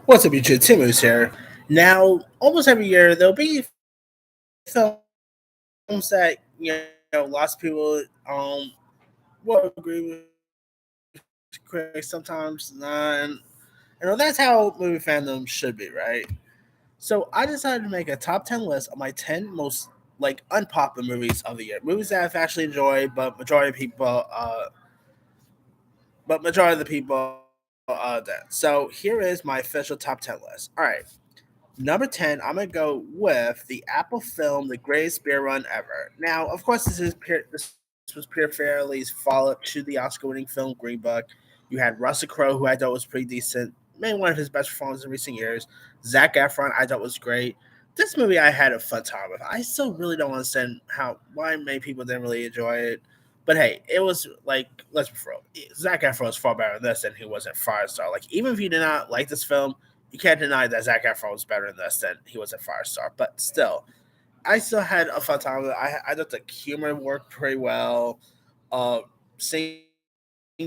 What's up, YouTube? Timu's here. Now, almost every year there'll be films that lots of people will agree with critics, sometimes not. And that's how movie fandom should be, right? So I decided to make a top 10 list of my 10 most unpopular movies of the year. Movies that I've actually enjoyed, but majority of the people don't. So here is my official top 10 list. All right. Number 10, I'm going to go with the Apple film, The Greatest Beer Run Ever. Now, of course, this was Pierre Fairley's follow up to the Oscar winning film Green Book. You had Russell Crowe, who I thought was pretty decent, maybe one of his best performances in recent years. Zac Efron, I thought was great. This movie I had a fun time with. I still really don't understand why many people didn't really enjoy it. But hey, it was like, let's be real. Zac Efron was far better in this than he was in Firestar. Like, even if you did not like this film, you can't deny that Zac Efron was better in this than he was in Firestar. But still, I still had a fun time with it. I thought the humor worked pretty well. Seeing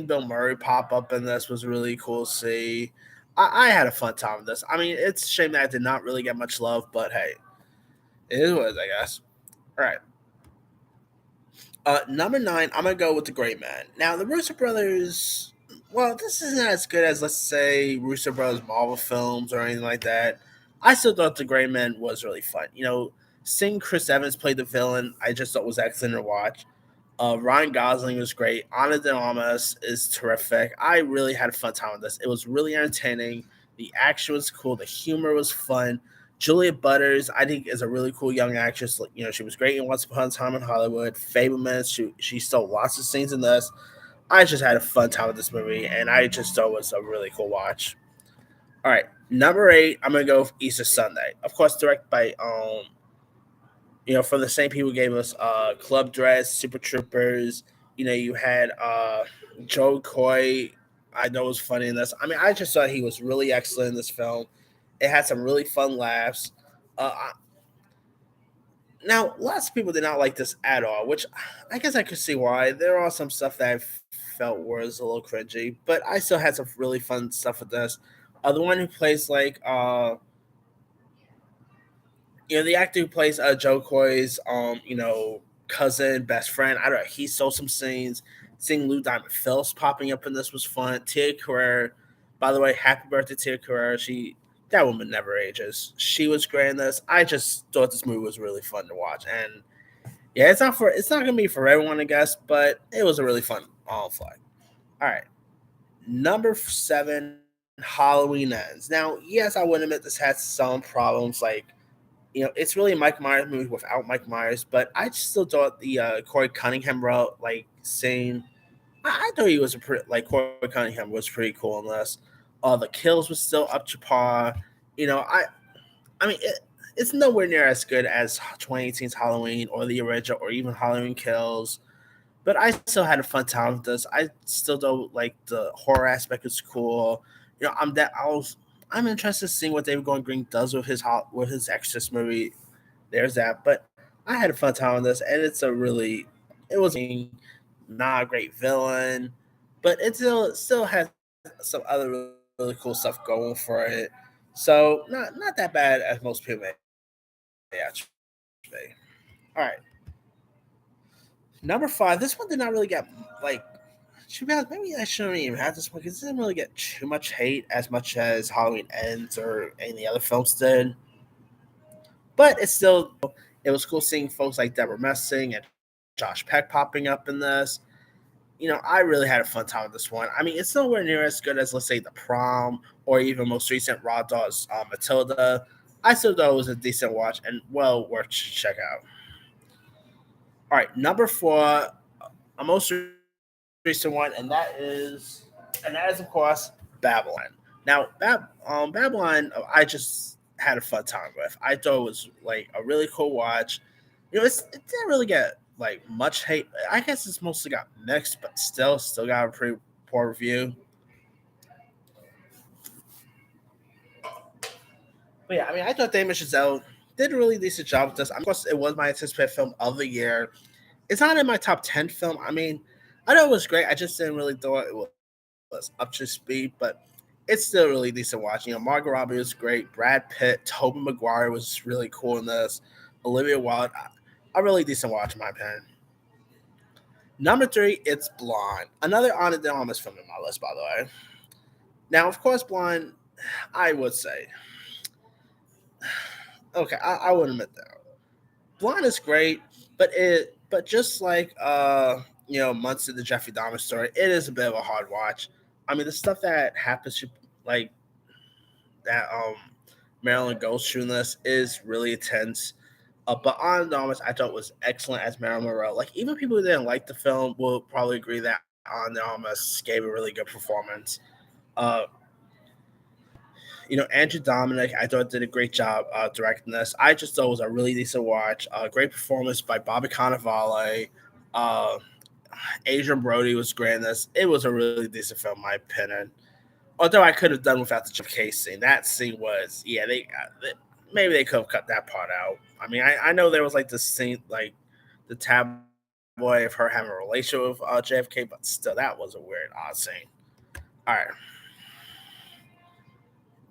Bill Murray pop up in this was really cool to see. I had a fun time with this. I mean, it's a shame that I did not really get much love, but hey, it is what it is, I guess. All right. Number nine, I'm gonna go with the Great Man. Now, the Russo brothers. Well, this isn't as good as, let's say, Russo brothers Marvel films or anything like that. I still thought the Great Man was really fun. Seeing Chris Evans play the villain, I just thought was excellent to watch. Ryan Gosling was great. Ana de Armas is terrific. I really had a fun time with this. It was really entertaining. The action was cool. The humor was fun. Julia Butters, I think, is a really cool young actress. She was great in Once Upon a Time in Hollywood. Fablemans, she stole lots of scenes in this. I just had a fun time with this movie, and I just thought it was a really cool watch. All right, number eight, I'm gonna go with Easter Sunday. Of course, directed by from the same people who gave us Club Dress, Super Troopers. You had Joe Coy. I know was funny in this. I mean, I just thought he was really excellent in this film. It had some really fun laughs. Now, lots of people did not like this at all, which I guess I could see why. There are some stuff that I felt was a little cringy, but I still had some really fun stuff with this. The one who plays the actor who plays Joe Coy's cousin, best friend. I don't know. He stole some scenes. Seeing Lou Diamond Phillips popping up in this was fun. Tia Carrere, by the way, happy birthday, Tia Carrere. That woman never ages. She was great in this. I just thought this movie was really fun to watch, and yeah, it's not gonna be for everyone, I guess, but it was a really fun flight. All right, number seven, Halloween Ends. Now, yes, I would admit this had some problems, it's really a Mike Myers movie without Mike Myers, but I still thought the Corey Cunningham role, saying, I thought he was a pretty Corey Cunningham was pretty cool in this. The kills was still up to par. You know, I mean it's nowhere near as good as 2018's Halloween or the original or even Halloween Kills. But I still had a fun time with this. I still don't like the horror aspect is cool. I'm interested in seeing what David Gordon Green does with his Exorcist movie. There's that. But I had a fun time with this, and it was not a great villain, but it still has some other really cool stuff going for it. So not that bad as most people may actually. All right, number five. This one did not really get like. To be honest, maybe I shouldn't even have this one because it didn't really get too much hate as much as Halloween Ends or any of the other films did. But it was cool seeing folks like Deborah Messing and Josh Peck popping up in this. I really had a fun time with this one. I mean, it's nowhere near as good as, let's say, The Prom or even most recent Raw Dogs Matilda. I still thought it was a decent watch and well worth to check out. All right, number four, a most recent one, and that is of course Babylon. Now, Babylon, I just had a fun time with. I thought it was like a really cool watch. It didn't really get like much hate. I guess it's mostly got mixed, but still got a pretty poor review. But yeah, I mean, I thought Damien Chazelle did a really decent job with this. I mean, of course, it was my anticipated film of the year. It's not in my top 10 film. I mean, I know it was great. I just didn't really thought it was up to speed, but it's still really decent watching. Margot Robbie was great. Brad Pitt, Tobey Maguire was really cool in this. Olivia Wilde, a really decent watch in my opinion. Number three, it's Blonde, another Ana de Armas film in my list, by the way. Now, of course, Blonde, I would say, okay, I would admit that Blonde is great, but just like months of the Jeffrey Dahmer story, it is a bit of a hard watch. I mean, the stuff that happens to like that Marilyn goes through in this is really intense. But Ana de Armas, I thought was excellent as Marilyn Monroe. Like even people who didn't like the film will probably agree that Ana de Armas gave a really good performance. Uh, Andrew Dominic, I thought did a great job directing this. I just thought it was a really decent watch. Great performance by Bobby Cannavale. Uh, Adrian Brody was great in this. It was a really decent film, in my opinion. Although I could have done without the Jeff Case scene. That scene was, yeah, maybe they could have cut that part out. I mean, I know there was like the scene, like the tabloid of her having a relationship with JFK, but still, that was a weird, odd scene. All right.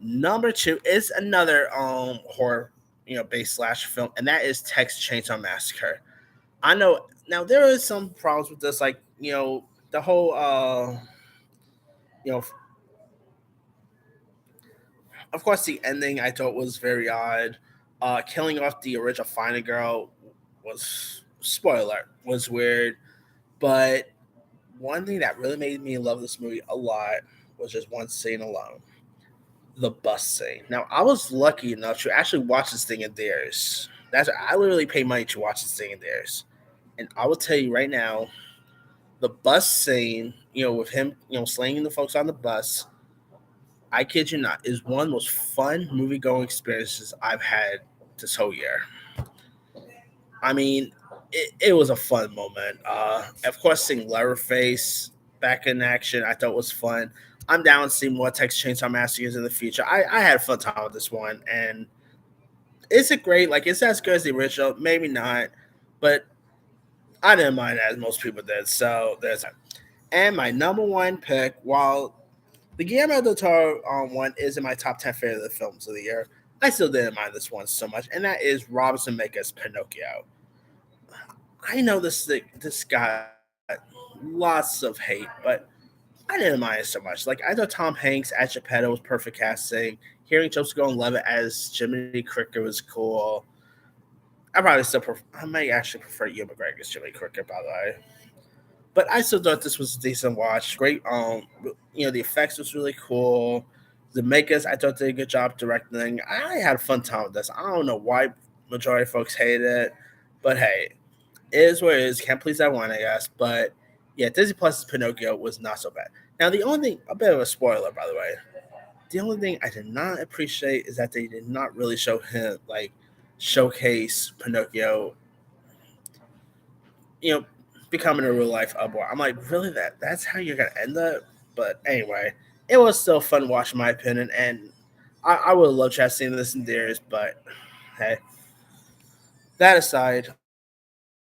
Number two is another horror, based slash film, and that is Texas Chainsaw Massacre. I know now there is some problems with this, like the whole you know of course the ending I thought was very odd. Killing off the original Final Girl was spoiler was weird, but one thing that really made me love this movie a lot was just one scene alone, the bus scene. Now I was lucky enough to actually watch this thing in theaters. I literally paid money to watch this thing in theaters, and I will tell you right now, the bus scene, with him, slaying the folks on the bus, I kid you not, is one of the most fun movie going experiences I've had this whole year. I mean, it was a fun moment. Of course, seeing Leatherface back in action, I thought was fun. I'm down to see more Texas Chainsaw Massacres in the future. I had a fun time with this one, and is it great? Like, is it as good as the original? Maybe not, but I didn't mind it as most people did. So there's that. And my number one pick, while the Guillermo del Toro one is in my top 10 favorite films of the year, I still didn't mind this one so much, and that is Robinson Maker's Pinocchio. I know this got lots of hate, but I didn't mind it so much. Like I thought Tom Hanks as Geppetto was perfect casting. Hearing Joseph Gordon-Levitt as Jiminy Cricket was cool. I might actually prefer Ewan McGregor's Jiminy Cricket, by the way. But I still thought this was a decent watch. Great, the effects was really cool. The makers, I thought did a good job directing. I had a fun time with this. I don't know why majority of folks hated it, but hey, it is what it is. Can't please everyone, I guess. But yeah, Disney Plus's Pinocchio was not so bad. Now, the only thing, a bit of a spoiler, by the way. The only thing I did not appreciate is that they did not really show him showcase Pinocchio, you know, becoming a real life boy. I'm like, really, that's how you're gonna end up? But anyway, it was still fun watching, my opinion, and I would love to have seen this in theaters, but hey, that aside,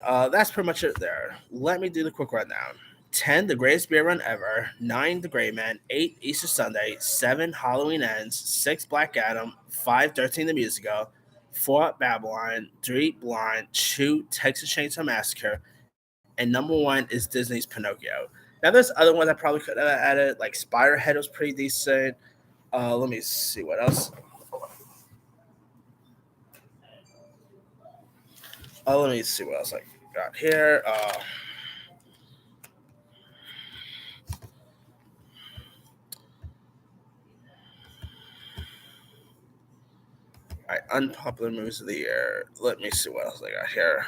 that's pretty much it there. Let me do the quick rundown. 10, The Greatest Beer Run Ever. 9, The Gray Man. 8, Easter Sunday. 7, Halloween Ends. 6, Black Adam. 5, 13, The Musical. 4, Babylon. 3, Blind. 2, Texas Chainsaw Massacre. And number 1 is Disney's Pinocchio. Now, there's other ones I probably could have added, like Spiderhead was pretty decent. Let me see what else. Let me see what else I got here. All right, unpopular movies of the year. Let me see what else I got here.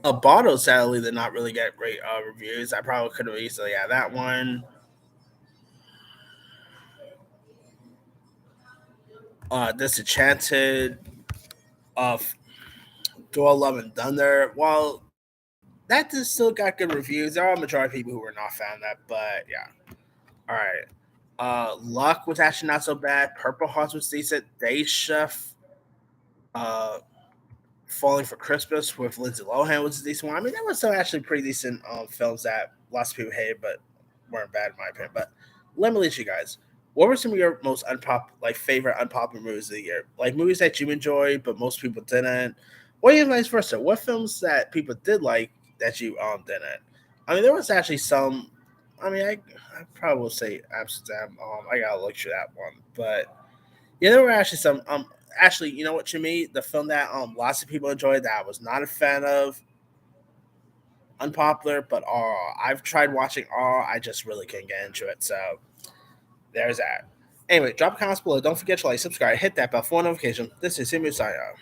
Bottle sadly did not really get great reviews. I probably could have easily had that one. Disenchanted, of Thor Love and Thunder. Well, that just still got good reviews. There are a majority of people who were not fan of that, but yeah. All right. Luck was actually not so bad. Purple Hearts was decent. Day Chef. Uh, Falling for Christmas with Lindsay Lohan was a decent one. I mean, there was some actually pretty decent films that lots of people hated, but weren't bad in my opinion. But let me let you guys. What were some of your most favorite unpopular movies of the year? Like movies that you enjoyed, but most people didn't. Or even vice versa. What films that people did like that you didn't? I mean, there was actually some. I mean, I probably will say Amsterdam. I gotta look through that one, but yeah, there were actually some. Actually, you know what, to me, the film that lots of people enjoyed that I was not a fan of, unpopular, but I've tried watching I just really couldn't get into it. So there's that. Anyway, drop a comment below. Don't forget to like, subscribe, hit that bell for notification. This is Simu signing out.